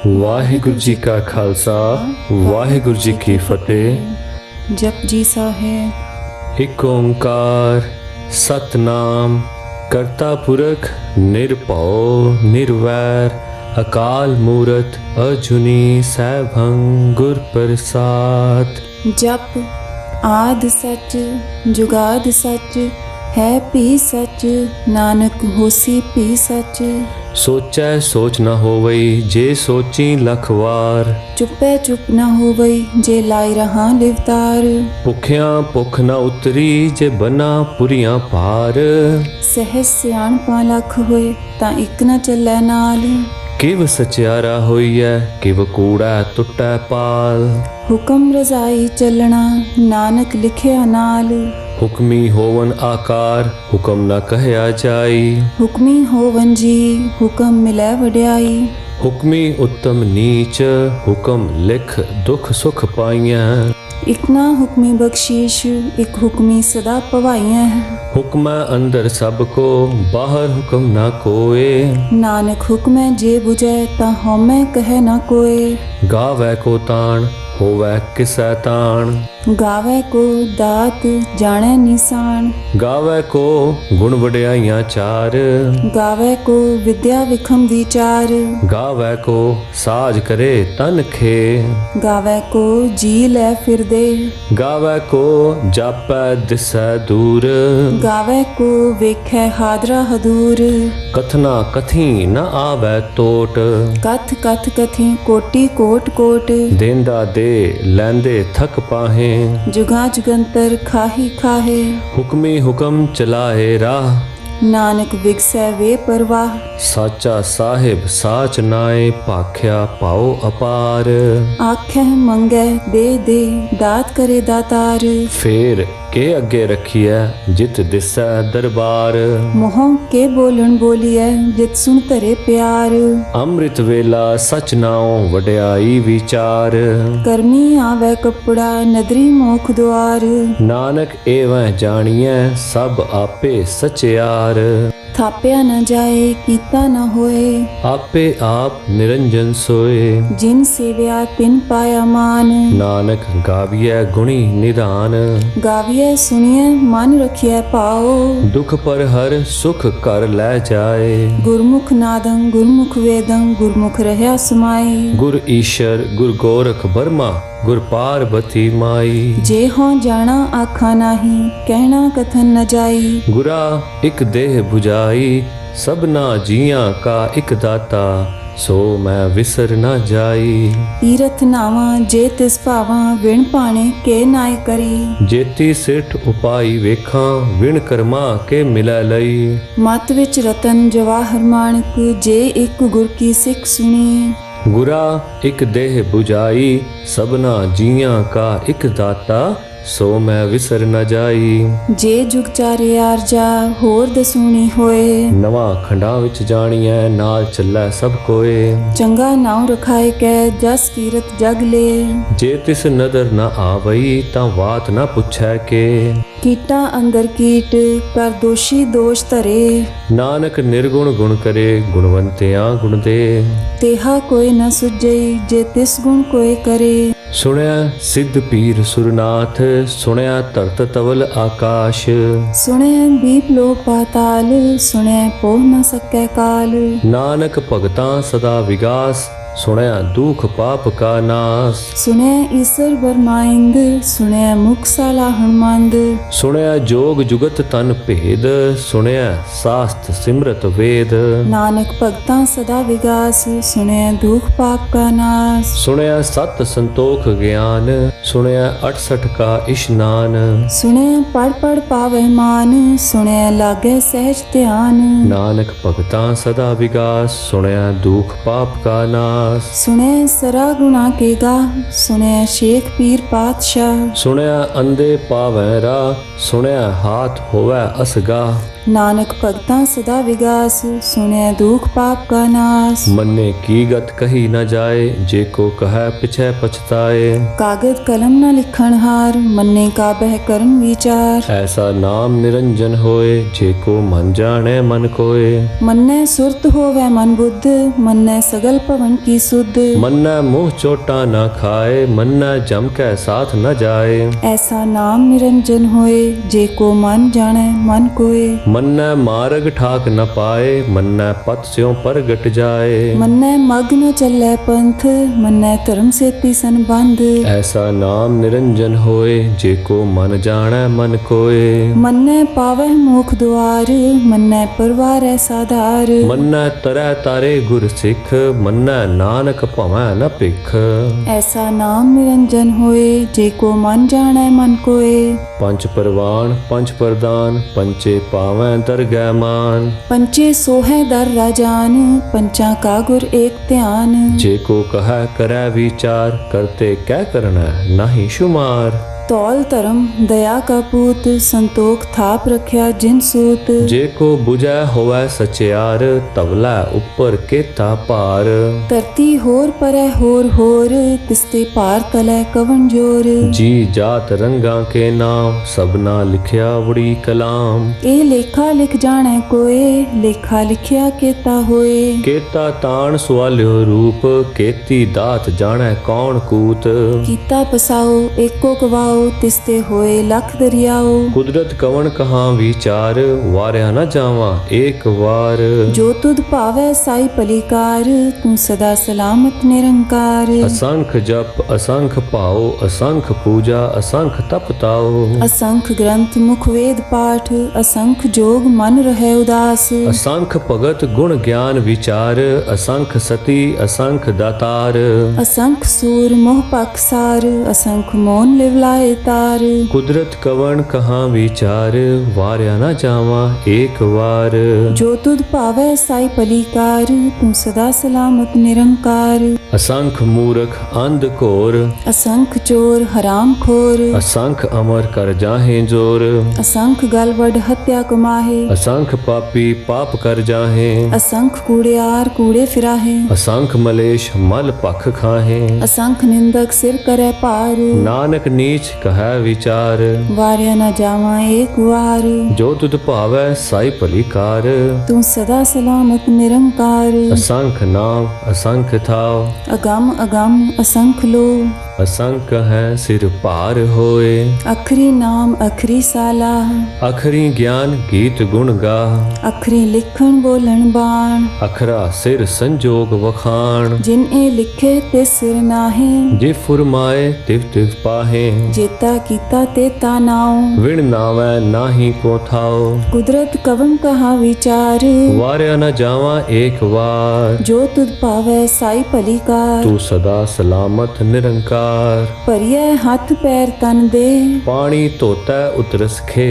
ਵਾਹਿਗੁਰੂ ਜੀ ਕਾ ਖਾਲਸਾ ਵਾਹਿਗੁਰੂ ਜੀ ਕੀ ਫਤਿਹ। ਜਪਜੀ ਸਾਹਿਬ। ਇੱਕ ਓੰਕਾਰ ਸਤਨਾਮ ਕਰਤਾ ਪੁਰਖ ਨਿਰਭਉ ਨਿਰਵੈਰ ਅਕਾਲ ਮੂਰਤ ਅਜੂਨੀ ਸੈਭੰ ਗੁਰ ਪ੍ਰਸਾਦ। ਜਪ ਆਦਿ ਸੱਚ ਜੁਗਾਦ ਸੱਚ ਹੈ ਭੀ ਸੱਚ ਨਾਨਕ ਹੋਸੀ ਭੀ ਸੱਚ। ਸੋਚੈ ਸੋਚ ਨਾ ਹੋਵਈ ਜੇ ਸੋਚੀ ਲਖ ਵਾਰ। ਚੁੱਪੈ ਚੁੱਪ ਨਾ ਹੋਵਈ ਜੇ ਲਾਇ ਰਹਾ ਲਿਵਤਾਰ। ਭੁਖਿਆਂ ਭੁਖ ਨਾ ਉਤਰੀ ਜੇ ਬਨਾ ਪੁਰੀਆਂ ਭਾਰ। ਸਹਿਜ ਸਿਆਣਪਾਂ ਲੱਖ ਹੋਏ ਤਾਂ ਇੱਕ ਨਾ ਚੱਲੈ ਨਾਲ। ਕਿਵ ਸਚਿਆਰਾ ਹੋਈਐ ਕਿਵ ਕੂੜਾ ਟੁੱਟੈ ਪਾਲ। ਹੁਕਮ ਰਜ਼ਾਈ ਚੱਲਣਾ ਨਾਨਕ ਲਿਖਿਆ ਨਾਲ। ਹੁਕਮੀ ਹੋਵਨ ਆਕਾਰ ਹੁਕਮ ਨਾ ਕਹਿਆ ਜਾਈ। ਹੁਕਮੀ ਹੋਵਨ ਜੀ ਹੁਕਮ ਮਿਲੈ ਵਡਿਆਈ। ਹੁਕਮੀ ਉੱਤਮ ਨੀਚ ਹੁਕਮ ਲਿਖ ਦੁਖ ਸੁਖ ਪਾਈਐ। ਇਕ ਨਾ ਹੁਕਮੀ ਬਖਸ਼ੀਸ਼ ਇਕ ਹੁਕਮੀ ਸਦਾ ਭਵਾਈਐ। ਹੁਕਮੈ ਅੰਦਰ ਸਭ ਕੋ ਬਾਹਰ ਹੁਕਮ ਨਾ ਕੋਏ। ਨਾਨਕ ਹੁਕਮੈ ਜੇ 부ਜੈ ਤਾਂ ਹਉਮੈ ਕਹੈ ਨਾ ਕੋਏ। ਗਾਵੈ ਕੋ ਤਾਣ ਹੋਵੈ ਕਿਸੈ ਤਾਣ। ਗਾਵੈ ਕੋ ਦਾਤ ਜਾਣੈ ਨਿਸ਼ਾਨ। ਗਾਵੈ ਕੋ ਗੁਣ ਵਡਿਆਈਆਂ ਚਾਰ। ਗਾਵੈ ਕੋ ਵਿਦਿਆ ਵਿਖਮ ਵਿਚਾਰ। ਗਾਵੈ ਕੋ ਸਾਜ ਕਰੇ ਤਨ ਖੇ। ਗਾਵੈ ਕੋ ਜੀ ਲੈ ਫਿਰਦੇ। ਗਾਵੈ ਕੋ ਜਾਪੈ ਦਿਸੈ ਦੂਰ। ਗਾਵੈ ਕੋ ਵੇਖੈ ਹਾਦਰਾ ਹਦੂਰ। ਕਥਨਾ ਕਥੀ ਨ ਆਵੈ ਟੋਟ। ਕਥ ਕਥ ਕਥੀ ਕੋਟੀ ਕੋਟ ਕੋਟ। ਦੇਂਦਾ ਦੇ ਲੈਂਦੇ ਥਕ ਪਾਹੇ। ਜੁਗਾ ਜੁਗੰਤਰ ਖਾਹੀ ਖਾਹੇ। ਹੁਕਮੀ ਹੁਕਮ ਚਲਾਏ ਰਾਹ। ਨਾਨਕ ਵਿਗਸੈ ਵੇ ਪਰਵਾਹ। ਸਾਚਾ ਸਾਹਿਬ ਸਾਚ ਨਾਏ ਭਾਖਿਆ ਪਾਉ ਅਪਾਰ। ਆਖੈ ਮੰਗੈ ਦੇ ਦੇ ਦਾਤ ਕਰੇ ਦਾਤਾਰ। ਫੇਰ ਕੇ ਅੱਗੇ ਰੱਖੀਐ ਜਿਤ ਦਿਸੈ ਦਰਬਾਰ। ਮੋਹ ਕੇ ਬੋਲਣ ਬੋਲੀਐ ਜਿਤ ਸੁਣ ਧਰੇ ਪਿਆਰ। ਅੰਮ੍ਰਿਤ ਵੇਲਾ ਸਚ ਨਾਉ ਵਡਿਆਈ ਵਿਚਾਰ। ਕਰਮੀ ਆਵੈ ਕੱਪੜਾ ਨਦਰੀ ਮੋਖ ਦੁਆਰ। ਨਾਨਕ ਏਵੈ ਜਾਣੀਐ ਸਭ ਆਪੇ ਸਚਿਆਰ। ਥਾਪਿਆ ਨਾ ਜਾਏ ਕੀਤਾ ਨਾ ਹੋਏ। ਆਪੇ ਆਪ ਨਿਰੰਜਨ ਸੋਏ। ਜਿਨ ਸੇਵਿਆ ਤਿਨ ਪਾਇਆ ਮਾਨ। ਨਾਨਕ ਗਾਵੀਐ ਗੁਣੀ ਨਿਧਾਨ। ਗਾਵੀਐ ਸੁਣੀਐ ਮਨ ਰਖਿਐ ਪਾਓ। ਦੁਖ ਪਰ ਹਰ ਸੁਖ ਕਰ ਲੈ ਜਾਏ। ਗੁਰਮੁਖ ਨਾਦੰ ਗੁਰਮੁਖ ਵੇਦੰ ਗੁਰਮੁਖ ਰਹਿਆ ਸਮਾਈ। ਗੁਰ ਈਸ਼ਰ ਗੁਰ ਗੋਰਖ ਬਰਮਾ ਗੁਰ ਪਾਰਬਤੀ ਮਾਈ। ਜੇ ਹੋਂ ਜਾਣਾ ਆਖਾ ਨਾਹੀ ਕਹਿਣਾ ਕਥਨ ਨ ਜਾਈ। ਗੁਰਾ ਇੱਕ ਦੇਹ 부ਜਾਈ ਸਭਨਾ ਜੀਆਂ ਕਾ ਇੱਕ ਦਾਤਾ ਸੋ ਮੈਂ ਵਿਸਰ ਨਾ ਜਾਈ। ਤੀਰਥ ਨਾਵਾਂ ਜੇ ਤਿਸ ਭਾਵਾਂ ਵਿਣ ਪਾਣੇ ਕੇ ਨਾਇ ਕਰੀ। ਜੇਤੀ ਸਿੱਠ ਉਪਾਈ ਵੇਖਾਂ ਵਿਣ ਕਰਮਾ ਕੇ ਮਿਲੈ ਲਈ। ਮਤ ਵਿੱਚ ਰਤਨ ਜਵਾਹਰ ਮਾਣਕ ਜੇ ਇੱਕ ਗੁਰ ਕੀ ਸਿੱਖ ਸੁਣੀ। ਗੁਰਾ ਇੱਕ ਦੇਹ 부ਜਾਈ ਸਭਨਾ ਜੀਆਂ ਕਾ ਇੱਕ ਦਾਤਾ ਸੋ ਮੈਂ ਵਿਸਰ ਨ ਜਾਈ। ਜੇ ਜੁਗ ਚਾਰੇ ਆਰਜਾ ਹੋਰ ਦਸੂਣੀ ਹੋਏ। ਨਵਾਂ ਖੰਡਾਂ ਵਿੱਚ ਜਾਣੀਐ ਨਾਲ ਚੱਲੈ ਸਭ ਕੋਏ। ਚੰਗਾ ਨਾਉ ਰਖਾਏ ਕੈ ਜਸ ਕੀਰਤ ਜਗ ਲੇ। ਜੇ ਤਿਸ ਨਦਰ ਨ ਆਵਈ ਤਾਂ ਬਾਤ ਨ ਪੁੱਛੈ ਕੇ। ਕੀਟਾਂ ਅੰਦਰ ਕੀਟ ਕਰ ਦੋਸ਼ੀ ਦੋਸ਼ ਧਰੇ। ਨਾਨਕ ਨਿਰਗੁਣ ਗੁਣ ਕਰੇ ਗੁਣਵੰਤਿਆਂ ਗੁਣ ਦੇ। ਤੇਹਾ ਕੋਈ ਨ ਸੁਝਈ ਜੇ ਤਿਸ ਗੁਣ ਕੋਈ ਕਰੇ। ਸੁਣਿਆ ਸਿੱਧ ਪੀਰ ਸੁਰਨਾਥ ਸੁਣਿਆ ਧਰਤ ਤਵਲ ਆਕਾਸ਼। ਸੁਣਿਆ ਦੀਪ ਲੋ ਪਾਤਾਲ ਸੁਣਿਆ ਪੋਹ ਨ ਸਕੈ ਕਾਲ। ਨਾਨਕ ਭਗਤਾਂ ਸਦਾ ਵਿਗਾਸ ਸੁਣਿਆ ਦੁਖ ਪਾਪ ਕਾ ਨਾਸ। ਸੁਣਿਆ ਈਸਰ ਬਰਮਾਇੰਦ ਸੁਣਿਆ ਮੁਖ ਸਾਲਾਹਣ ਮੰਦ। ਸੁਣਿਆ ਜੋਗ ਜੁਗਤ ਤਨ ਭੇਦ ਸੁਣਿਆ ਸਾਸਤ ਸਿਮਰਤ ਵੇਦ। ਨਾਨਕ ਭਗਤਾਂ ਸਦਾ ਵਿਗਾਸ ਸੁਣਿਆ ਦੁਖ ਪਾਪ ਕਾ ਨਾਸ। ਸੁਣਿਆ ਸਤ ਸੰਤੋਖ ਗਿਆਨ ਸੁਣਿਆ 68 ਕਾ ਇਸ਼ਨਾਨ। ਸੁਣਿਆ ਪੜ ਪੜ ਪਾਵੈ ਮਾਨ ਸੁਣਿਆ ਲਾਗੈ ਸਹਿਜ ਧਿਆਨ। ਨਾਨਕ ਭਗਤਾਂ ਸਦਾ ਵਿਗਾਸ ਸੁਣਿਆ ਦੁਖ ਪਾਪ ਕਾ ਨਾਸ। ਸੁਣਿਆ ਸਰਾ ਗੁਣਾ ਕੇ ਗਾ ਸੁਣਿਆ ਸ਼ੇਖ ਪੀਰ ਪਾਤਸ਼ਾਹ। ਸੁਣਿਆ ਅੰਧੇ ਪਾਵੈ ਰਾਹ ਸੁਣਿਆ ਹਾਥ ਹੋਵੈ ਅਸਗਾ। ਨਾਨਕ ਭਗਤਾਂ ਸਦਾ ਵਿਗਾਸ ਸੁਣਿਆ ਦੁਖ ਪਾਪ ਕਾ ਨਾਸ मन्ने की गत कही न जाए जे को कहे पिछे पछताए ਕਾਗਦ ਕਲਮ ਨਾ ਲਿਖਣ ਹਾਰ ਮੰਨੇ ਕਾ ਬਹਿ ਕਰਨ ਵਿਚਾਰ ऐसा नाम निरंजन होए जे को मन जाने मन कोय ਮੰਨੈ ਸੁਰਤ ਹੋਵੈ ਮਨ ਬੁੱਧ ਮੰਨੈ ਸਗਲ ਭਵਨ ਕੀ ਸੁਧ मन्ने मुँह चोटा न खाए मन्ने जम के साथ न जाए ਐਸਾ ਨਾਮ ਨਿਰੰਜਨ ਹੋਏ ਜੇ ਕੋ ਮਨ ਜਾਣੈ ਮਨ ਕੋਏ मन्ने मार्ग ठाक न पाए मन्ने पथ स्यों परगट जाए ਮੰਨੈ ਮਗ ਨ ਚੱਲੈ ਪੰਥ ਮੰਨੈ ਧਰਮ ਸੇਤੀ ਸੰਬੰਧ ऐसा नाम निरंजन होए जे को मन जाने मन कोय ਮੰਨੈ ਪਾਵਹਿ ਮੋਖ ਦੁਆਰ ਮੰਨੈ ਪਰਵਾਰੈ ਸਾਧਾਰ मन्ने तरह तारे गुर सिख मन्ने नानक भवै न भिख ਐਸਾ ਨਾਮ ਨਿਰੰਜਨ ਹੋਏ ਜੇ ਕੋ ਮਨ ਜਾਣੈ ਮਨ ਕੋਏ पंच परवान पंच प्रदान पंचे पावै दरगह मान ਪੰਚੇ ਸੋਹੈ ਦਰ ਰਾਜਾਨ ਪੰਚਾਂ ਕਾ ਗੁਰ ਏਕ ਧਿਆਨ जे को कह करे विचार करते क्या करना नहीं शुमार ਤੌਲ ਧਰਮ ਦਇਆ ਕਾ ਪੂਤ ਸੰਤੋਖ ਥਾਪ ਰਖਿਆ ਜਿਨ ਸੂਤ जे को बुझै होवै सचियार तबला ऊपर केता पार ਧਰਤੀ ਹੋਰ ਪਰੈ ਹੋਰ ਤਿਸਤੇ ਪਾਰ ਤਲੈ ਕਵਨ ਜੋਰ जी जात रंगा के नाम सबना लिखया बड़ी कलाम ਇਹ ਲੇਖਾ ਲਿਖ ਜਾਣੈ ਕੋਏ ਲੇਖਾ ਲਿਖਿਆ ਕੇਤਾ ਹੋਏ केता तान सवाल्यो रूप केती दात जाने कौन कूत ਕੀਤਾ ਪਸਾਓ ਏਕੋ ਕਵਾਓ ਤਿਸਤੇ ਹੋਏ ਲੱਖ ਦਰਿਆਓ कुदरत कवन कहाँ विचार वारया न जावा एक वार ਜੋ ਤੁਧ ਭਾਵੈ ਸਾਈ ਭਲੀਕਾਰ ਤੂੰ ਸਦਾ ਸਲਾਮਤ ਨਿਰੰਕਾਰ असंख जप असंख पाओ असंख पूजा असंख तप ताओ ਅਸੰਖ ਗ੍ਰੰਥ ਮੁਖ ਵੇਦ ਪਾਠ ਅਸੰਖ ਜੋਗ ਮਨ ਰਹਿ ਉਦਾਸ असंख भगत गुण ज्ञान विचार असंख सती असंख दातार ਅਸੰਖ ਸੂਰ ਮੋਹ ਪਖਸਾਰ ਅਸੰਖ ਮੋਨ ਲਿਵਲਾਏ ਤਾਰ कुदरत कवन कहाँ विचार वारया न जावा एक वार ਜੋ ਤੁਧ ਭਾਵੈ ਸਾਈ ਭਲੀਕਾਰ ਤੂੰ ਸਦਾ ਸਲਾਮਤ ਨਿਰੰਕਾਰ असंख मूर्ख अंध घोर ਅਸੰਖ ਚੋਰ ਹਰਾਮ ਖੋਰ असंख अमर कर जाहे जोर ਅਸੰਖ ਗਲਵਡ ਹੱਤਿਆ ਕਮਾਹੇ असंख पापी पाप कर जाहे ਅਸੰਖ ਕੂੜਿਆਰ ਕੂੜੇ ਫਿਰਾਹੇ असंख मलेश मल पख खाहे ਅਸੰਖ ਨਿੰਦਕ ਸਿਰ ਕਰੈ ਭਾਰ नानक नीच कह विचार ਵਾਰਿਆ ਨਾ ਜਾਵਾਂ ਏਕ ਵਾਰ जो तुद भावै साई भलीकार ਤੂੰ ਸਦਾ ਸਲਾਮਤ ਨਿਰੰਕਾਰ असंख नाम असंख थाव ਅਗੰਮ ਅਗੰਮ ਅਸੰਖ ਲੋ असंख है सिर पार होए ਅਖਰੀ ਨਾਮ ਅਖਰੀ ਸਾਲਾ अखरी ज्ञान गीत गुण गा ਅਖਰੀ ਲਿਖਣ ਬੋਲਣ ਬਾਣ अखरा सिर संजोग वखाण ਜਿਨ ਇਹ ਲਿਖੇ ਤੇ ਸਿਰ ਨਾਹੇ जे फुरमाए तिव तिव पाहे ਜੇਤਾ ਕੀਤਾ ਤੇ ਤਾ ਨਾਉ विण नावै नाही को थाओ ਕੁਦਰਤ ਕਵਨ ਕਹਾ ਵਿਚਾਰ वारया न जावा एक वार ਜੋ ਤੁਧ ਭਾਵੈ ਸਾਈ ਭਲੀਕਾਰ तू सदा सलामत निरंकार ਭਰੀਐ ਹੱਥ ਪੈਰ ਤਨ ਦੇ पानी धोता उतरस खे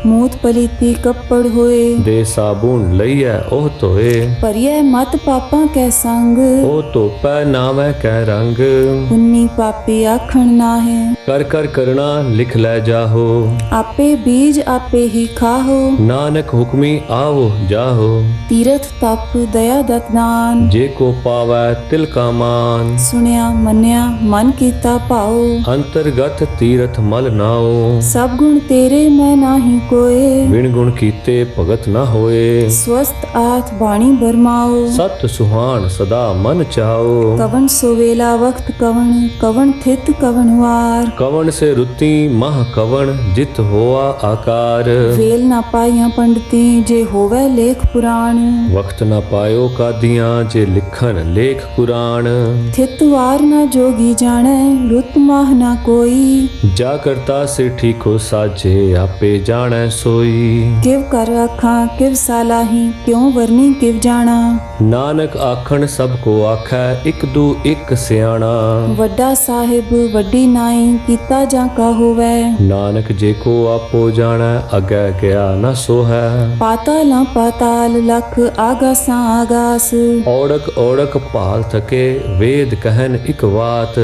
ਮੂਤ ਪਲੀਤੀ ਕੱਪੜ ਹੋਏ दे साबुन लईए ओह धोए ਭਰੀਐ ਮਤ ਪਾਪਾਂ ਕੈ ਸੰਗ ओ धोपै नावै कै रंग ਪੁੰਨੀ ਪਾਪੀ ਆਖਣ ਨਾਹੇ कर कर करना लिख लै जाहो ਆਪੇ ਬੀਜ ਆਪੇ ਹੀ ਖਾਹੋ नानक हुक्मी आवो जाहो ਤੀਰਥ ਤਪ ਦਇਆ ਦਤਨਾਨ जे को पावै तिल का मान ਸੁਣਿਆ ਮੰਨਿਆ ਮਨ ਕੀਤਾ ਭਾਉ अंतर्गत तीरथ मल नाओ ਸਭ ਗੁਣ ਤੇਰੇ ਮੈਂ ਨਾਹੀ ਕੋਏ बिन गुण कीते भगत न होए ਸਵਸਤ ਆਥ ਬਾਣੀ ਬਰਮਾਓ सत सुहान सदा मन चाओ ਕਵਨ ਸੋਵੇਲਾ ਵਕਤ ਕਵਨ ਕਵਨ ਥਿਤ ਕਵਨ ਵਾਰ कवन से रुति मह कवन जित होआ आकार ਵੇਲ ਨਾ ਪਾਈਆਂ ਪੰਡਤੀ ਜੇ ਹੋਵੇ ਲੇਖ ਪੁਰਾਣ वक्त न पायो कादियां जे लिखन लेख कुरान ਥਿਤ ਵਾਰ ਨਾ ਜੋਗੀ ਜਾਣੈ ਰੁਤ ਮਾਹ ਨਾ ਕੋਈ जा करता से ठीको साजे आपे जाने सोई ਕਿਵ ਕਰ ਆਖਾਂ ਕਿਵ ਸਾਲਾਹੀ ਕਿਉ ਵਰਨੀ ਕਿਵ ਜਾਣਾ नानक आखन सब को आखै इक दू इक सियाणा ਵੱਡਾ ਸਾਹਿਬ ਵੱਡੀ ਨਾਈ ਕੀਤਾ ਜਾਂ ਕਾ ਹੋਵੇ नानक जे को आपो जाने अगै गया न सोहै ਪਾਤਾਲਾਂ ਪਾਤਾਲ ਲਖ ਆਗਾਸਾਂ ਆਗਾਸ औड़क औड़क भाल थके वेद कहन इक बात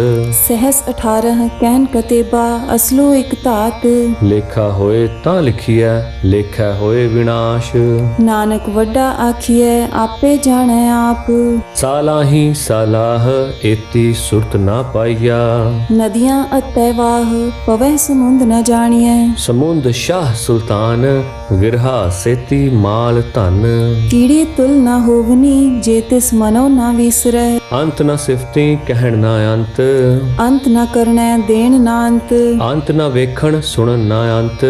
सहस 18 कहन कतेबा असलो एक धात। ਲੇਖਾ ਹੋਏ ਤਾਂ ਲਿਖੀਐ, ਲੇਖਾ ਹੋਏ ਵਿਨਾਸ਼। नानक वड्डा आखिए आपे जाने आप। ਸਾਲਾਹੀ ਸਾਲਾਹ ਏਤੀ ਸੁਰਤ ਨਾ ਪਾਈਆ। नदियां अतैवाह पवह समुंद न जानिए। ਸਮੁੰਦ ਸ਼ਾਹ ਸੁਲਤਾਨ ਵਿਰਹਾ ਸੇਤੀ ਮਾਲ ਧਨ। कीड़ी तुल न होवनी जे तिस मनो न विसरै। ਅੰਤ ਨ ਸਿਫਤੀ ਕਹਿਣ ਨਾ ਅੰਤ। अंत न करनै देन न अंत। ਅੰਤ ਨ ਵੇਖਣ ਸੁਣਨ ਨਾ ਅੰਤ।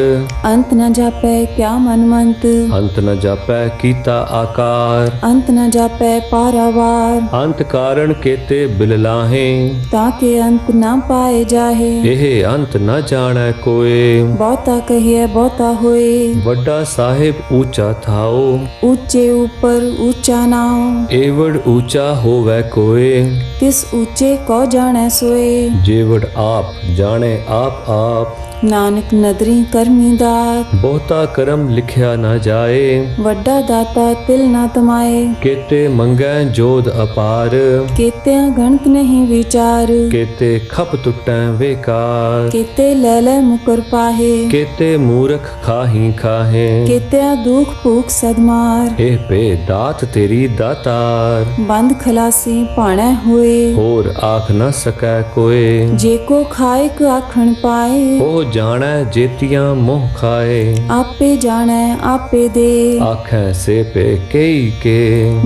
अंत न जापै क्या मनमंत। ਅੰਤ ਨ ਜਾਪੈ ਕੀਤਾ ਆਕਾਰ। अंत न जापै पारावार। ਅੰਤ ਕਾਰਣ ਕੇਤੇ ਬਿਲਲਾਹੇ। ताके अंत न पाए जाहे। ਇਹ ਅੰਤ ਨ ਜਾਣੈ ਕੋਏ। बहुता कहिए बहुता होए। ਵੱਡਾ ਸਾਹਿਬ ਊਚਾ ਥਾਓ। ऊंचे ऊपर ऊंचा नाओ। ਏਵੜ ਊਚਾ ਹੋਵੈ ਕੋਏ। तिस ऊंचे को जाने सोए। ਜੇਵੜ ਆਪ ਜਾਣੇ ਆਪ ਆਪ। नानक नदरी करमी दात। ਬਹੁਤਾ ਕਰਮ ਲਿਖਿਆ ਨਾ ਜਾਏ। वड्डा दाता तिल न तमाए। ਕੇਤੇ ਮੰਗੈ ਜੋਧ ਅਪਾਰ। केत्या गणत नहीं विचार। ਕੇਤੇ ਖਪ ਟੁੱਟੈ ਵੇਕਾਰ। केते लैले मुकर पाहे। ਕੇਤੇ ਮੂਰਖ ਖਾਹੀ ਖਾਹੇ। केत्या दुख भूख सदमार। ਇਹ ਪੇ ਦਾਤ ਤੇਰੀ ਦਾਤਾਰ। बंद खलासी पाणै होए। ਹੋਰ ਆਖ ਨ ਸਕੈ ਕੋਏ। जेको खाएक आखण पाए। ਉਹ ਜਾਣੈ ਜੇਤੀਆਂ ਮੋਹ ਖਾਏ। आपे जाने आपे दे। ਆਖੈ ਸੇ ਪੇ ਕਈ ਕੇ।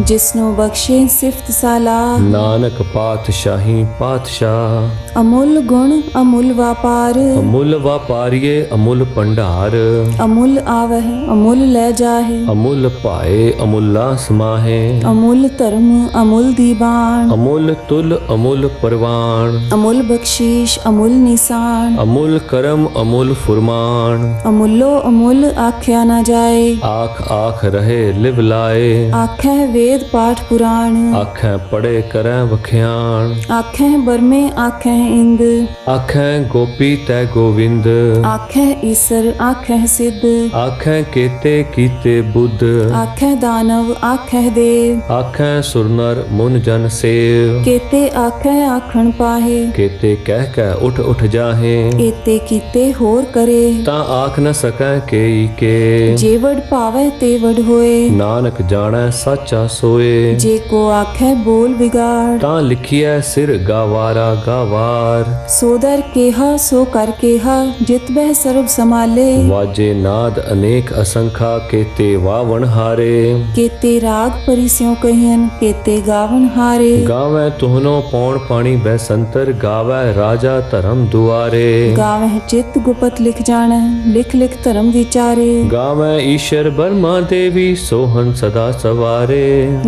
जिसनो बख्शे सिफ्त साला। ਨਾਨਕ ਪਾਤਸ਼ਾਹੀ ਪਾਤਸ਼ਾਹ। अमूल गुण अमूल व्यापार। ਅਮੁੱਲ ਵਾਪਾਰੀਏ ਅਮੁੱਲ ਭੰਡਾਰ। अमूल आवह अमूल ले जाहे। ਅਮੁੱਲ ਭਾਏ ਅਮੁੱਲਾ ਸਮਾਹੇ। अमूल धर्म अमूल दीवान। ਅਮੁੱਲ ਤੁਲ ਅਮੁੱਲ ਪਰਵਾਨ। अमूल बख्शीश अमूल निशान। ਅਮੁੱਲ ਕਰਮ ਅਮੁੱਲ ਫੁਰਮਾਨ। अमूलो अमूल आख्या न जाए। ਆਖ ਆਖ ਰਹੇ ਲਿਵ ਲਾਏ। आखै वेद पाठ पुराण। ਆਖੈ ਪੜੇ ਕਰੈ ਵਖਿਆਣ। आखै बरमे आखै इंद। ਆਖੈ ਗੋਪੀ ਤੈ ਗੋਵਿੰਦ। आखै ईसर आखै सिद्ध। ਆਖੈ ਕੇਤੇ ਕੀਤੇ ਬੁੱਧ। आखै दानव आखै देव। ਆਖੈ ਸੁਰਨਰ ਮੁਨ ਜਨ ਸੇਵ। केते आखै आखण पाहे। ਕੇਤੇ ਕਹਿ ਕੈ ਉਠ ਉਠ ਜਾਹੇ। एते कीते होर करे। ਤਾਂ ਆਖ ਨ ਸਕੈ ਕੇਈ ਕੇ। जेवड़ पावै तेवड़ होए। ਨਾਨਕ ਜਾਣੈ ਸਾਚਾ ਸੋਏ। जेको आखै बोल बिगाड़। ਤਾਂ ਲਿਖੀਐ ਸਿਰ ਗਾਵਾਰਾ ਗਾਵਾਰ। सोदर केहा सो कर केहा जित बह सर्ब समाले। ਵਾਜੇ ਨਾਦ ਅਨੇਕ ਅਸੰਖਾ ਕੇਤੇ ਵਾਵਣ ਹਾਰੇ। केते राग परिस्यों कहियन केते गावन हारे। ਗਾਵੈ ਤੁਹਨੋ ਪੌਣ ਪਾਣੀ ਬੈਸੰਤਰ। ਗਾਵੈ ਰਾਜਾ ਧਰਮ ਦੁਆਰੇ। गावह चित गुपत लिख जान लिख लिख धर्म विचारे। ਗਾਵੈ ਈਸ਼ਰ ਬਰਮਾ ਦੇਵੀ ਸੋਹਨ ਸਦਾ ਸਵਾਰੇ।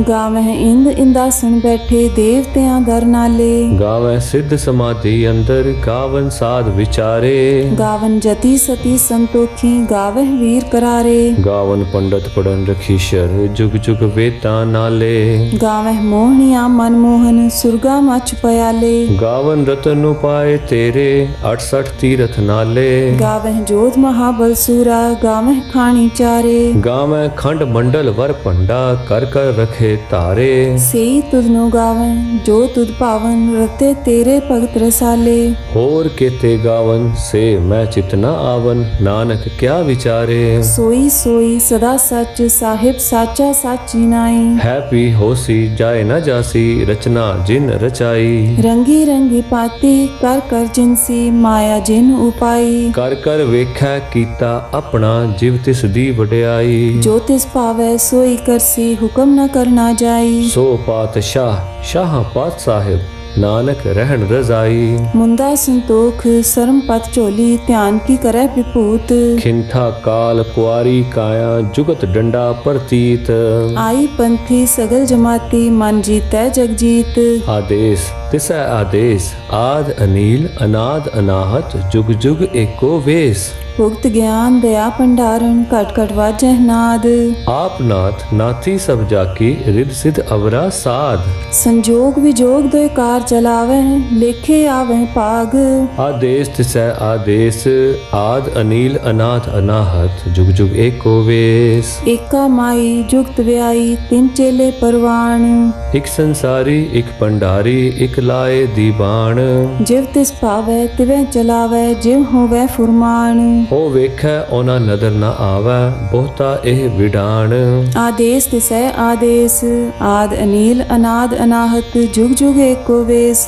गावह इंद इंदासन बैठे देवत्यां दर नाले। ਗਾਵੈ ਸਿੱਧ ਸਮਾਧੀ ਅੰਦਰ। ਗਾਵਨ ਸਾਧ ਵਿਚਾਰੇ। गावन जति सती संतोखी गावह वीर करारे। ਗਾਵਨ ਪੰਡਤ ਪੜਨ ਰਖੀਸ਼ਰ। ਜੁਗ ਜੁਗ ਵੇਦਾਂ ਨਾਲੇ। गावह मोहनिया मनमोहन सुरगा मच पयाले। ਗਾਵਨ ਰਤਨ ਨੂੰ ਪਾਏ ਤੇਰੇ। 68 ਤੀਰਥ ਨਾਲੇ। गावह जोध महाबल सूरा गावह खानी चारे। ਗਾਵੈ ਖੰਡ ਮੰਡਲ ਵਰ ਭੰਡਾ। ਕਰ ਕਰ ਰਖੇ ਧਾਰੇ। सेई तुधनो गावह जो तुध पावन रते तेरे भगत रसाले। ਹੋਰ ਕੇਤੇ ਗਾਵਨ ਸੇ ਮੈਂ ਚਿਤ ਨ ਆਵਨ। ਨਾਨਕ ਕਿਆ ਵਿਚਾਰੇ। सोई सोई सदा सच साहिब साचा साची नाई। ਹੈ ਪੀ ਹੋਸੀ ਜਾਏ ਨ ਜਾਸੀ। ਰਚਨਾ ਜਿਨ ਰਚਾਈ। रंगी रंगी पाती कर कर जिनसी माया जिन उपाई। ਕਰ ਕਰ ਵੇਖੈ ਕੀਤਾ ਆਪਣਾ। ਜਿਵ ਤਿਸ ਦੀ ਵਡਿਆਈ। जो तिस पावै सोई करसी हुक्म न करना जाई। ਸੋ ਪਾਤਸ਼ਾਹ ਸ਼ਾਹ ਪਾਤ ਸਾਹਿਬ। ਨਾਨਕ ਰਹਿਣ ਰਜ਼ਾਈ। मुंदा संतोख सरम पत झोली ध्यान की करे विभूत। ਖਿੰਥਾ ਕਾਲ ਕੁਆਰੀ ਕਾਇਆ। ਜੁਗਤ ਡੰਡਾ ਪ੍ਰਤੀਤ। आई पंथी सगल जमाती मन जीतै जगजीत। ਆਦੇਸ ਤਿਸੈ ਆਦੇਸ। ਆਦ ਅਨੀਲ ਅਨਾਦ ਅਨਾਹਤ। ਜੁਗ ਜੁਗ ਏਕੋ ਵੇਸ। ਭੁਗਤ ਗਿਆਨ ਦਇਆ ਭੰਡਾਰਨ ਘਟ ਘਟ ਵਾਜਹਿ ਨਾਦ आप नाथ नाथी सब जाकी रिद सिद्ध अवरा साध संजोग विजोग दोय कार चलावै लेखे आवै पाग आदेश तिसै आदेश आद अनील अनाथ अनाहत जुग जुग एको वेश एका माई जुगत व्याई तिन चेले परवान एक संसारी एक भंडारी एक लाए दीवान जिव तिस पावै तिवै चलावै जिव होवै फुरमान ओ वेखै ओना नदर न आवै बहुता एह विडान आदेश तिसै आदेश आद अनील अनाद अनाहत जुग जुग एको वेश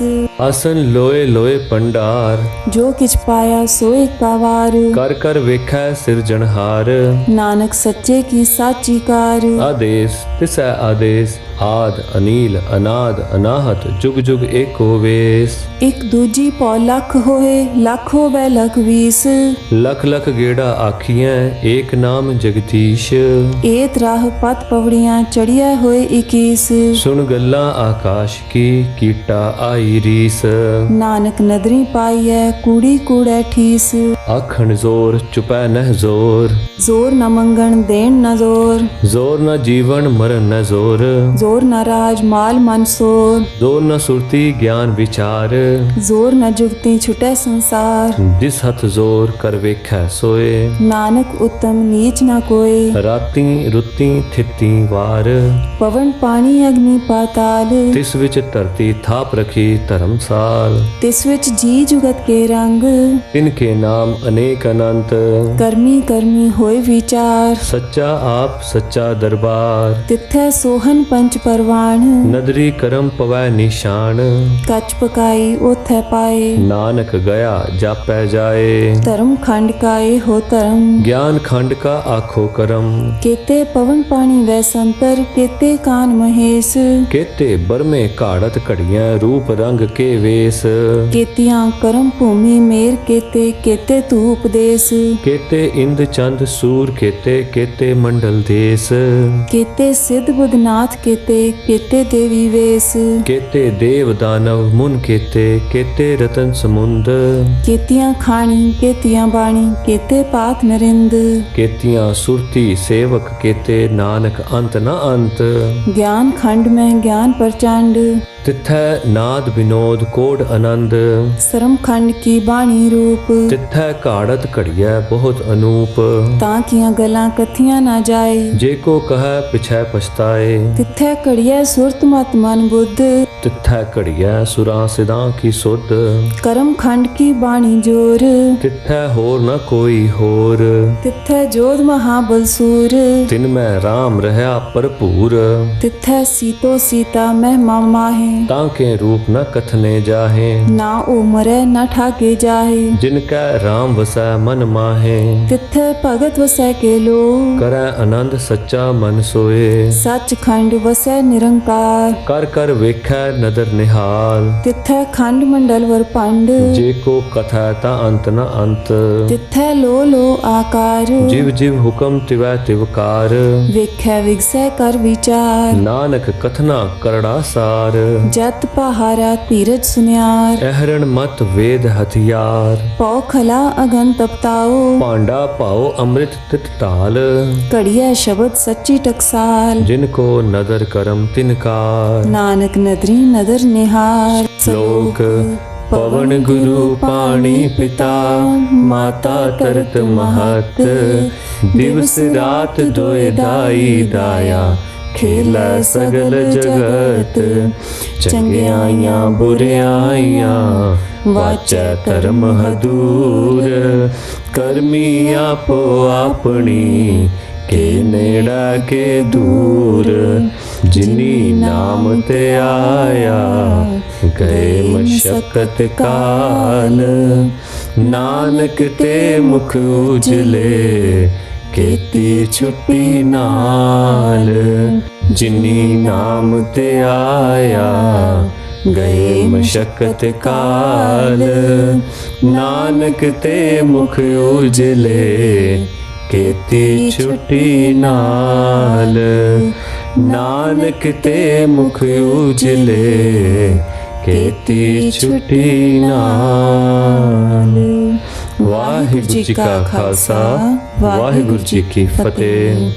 आसन लोए लोए भंडार जो किछ पाया सोए कावार कर कर वेखै सिरजनहार नानक सच्चे की साची कार आदेश तिसै आदेश आद अनील अनाद अनाहत जुग जुग एको वेश एक दूजी पौ लख होए लख होवै लख बीस लख लख गेड़ा आखियां एक नाम जगदीश एत राह पत पवड़ियां चढ़िया होए 21 सुन गल्ला आकाश की कीटा आई रीस नानक नदरी पाईऐ कूड़ी कूड़ै ठीस आखण जोर चुपै नह जोर जोर न मंगण देण न जोर जोर न जीवन मरण न जोर जोर न राज माल मन सोर जोर न सुरती ज्ञान विचार जोर न जुगती छुटै संसार जिस हथ जोर कर वेखै सोए नानक उत्तम नीच न कोय राती रुती थिती वार पवन पानी अग्नि पाताल तिस विच धरती थाप रखी धर्मसाल तिस विच जी जुगत के रंग तिनके नाम अनेक अनंत करमी करमी होए विचार सच्चा आप सच्चा दरबार तिथै सोहन पंच परवान नदरी करम पवै निशान कच पकाई ओथै पाए नानक गया जापै जाए धर्म खंड काए हो धर्म ज्ञान खंड का आखो करम केते पवन पानी वै संतर केते कान महेश केते बरमे काड़त घड़ियां रूप रंग के वेश केतियां करम भूमि मेर केते केते धूप देश केते इंद चंद सूर केते केते मंडल देश केते सिद्ध बुधनाथ केते देवी वेश केते देव दानव मुन केते केते रतन समुंद केतियां खाणी केतियां बाणी केते पात नरिंद केतियां सुरती सेवक केते नानक अंत न अंत ज्ञान खंड में ज्ञान प्रचंड तिथै नाद विनोद कोड आनंद श्रम खंड की बाणी रूप तिथै काड़त घड़िया बहुत अनूप ताकियां गलां कथियां ना जाए जे को कह पिछै पछताए तिथै कड़िया सुरत मत मन बुद्ध तिथै घड़िया सुरां सिदां की सुध कर्म खंड की बाणी जोर तिथै होर न कोई होर तिथै जोध महाबल सूर तिन में राम रहा भरपूर तिथै सीतो सीता महिमा माहे ताके रूप न कथने जाहे ना उमरै न ठाके जाहे जिनका राम वसै मन माहे तिथै भगत वसै के लो करै आनंद सच्चा मन सोए सच खंड वसै निरंकार कर कर वेखै नदर निहाल तिथै खंड मंडल वर पंड जे को कथा ता अंत न अंत तिथै लो आकार जिव जिव हुकम तिवै तिवकार वेखै विगसै कर विचार नानक कथना करड़ा सार जत पहारा धीरज सुनियार अहरण मत वेद हथियार पौ खला अगन तपताओ पांडा पाओ अमृत तित ताल कड़िया शब्द सच्ची टकसाल जिनको नदर करम तिनकार नानक नदरी नदर निहार श्लोक पवन गुरु पाणी पिता माता तरत महत दिवस रात दोए दाई दाया खेला सगल जगत चंगियाइयां बुरियाइयां वाचै धर्म हदूर करमी आपो अपनी के नेड़ा के दूर जिनी नाम ते आया गए मशक्कत काल नानक ते मुख उजले केती छुट्टी नाल जिनी नाम ते आया गए मशक्कत काल नानक ते मुख उजले केती छुट्टी नाल नानक ते मुख उजले केती छुट्टी नाल वाहे ਵਾਹਿਗੁਰੂ ਜੀ ਕਾ ਖਾਲਸਾ ਵਾਹਿਗੁਰੂ ਜੀ ਕੀ ਫਤਿਹ।